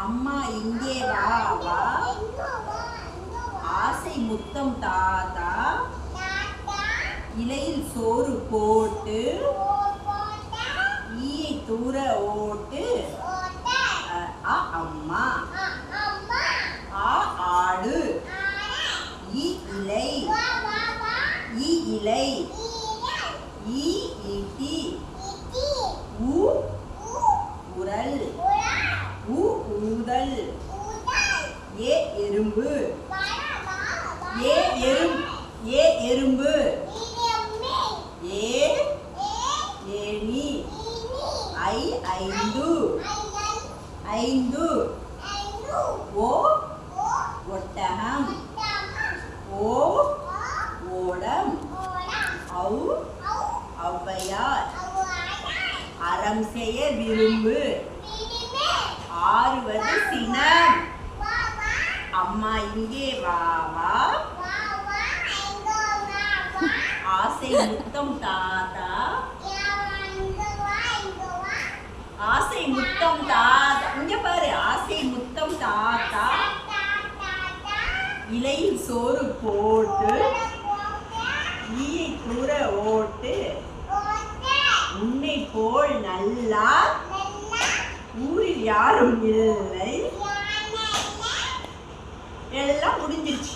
அம்மா இங்கே வா வா ஆசை முத்தம் தாத்தா இலையில் சோறு போட்டு ஈயை தூர ஓட்டு அம்மா ஆ ஆடு இ இலை ஈ இலை ஈ ஈட்டி ஊ உரல் ஊ ஊதல் ஏ எறும்பு ஏ எறும்பு ஏ ஏணி ஐ ஐந்து ஓ ஒட்டகம் ஓ ஓடம் ஔ ஔவையார் அறம் செய்ய விரும்பு ஆறுவது சினம் அம்மா இங்கே வா வா ஆசை முத்தம் தாத்தா ஆசை முத்தம் தாத்தா இங்க பாரு ஆசை முத்தம் தாத்தா இலையில் சோறு போட்டு ஈயை தூர ஓட்டு உன்னை போல் நல்லா ஊரில் யாரும் இல்லை எல்லாம் முடிஞ்சிருச்சு.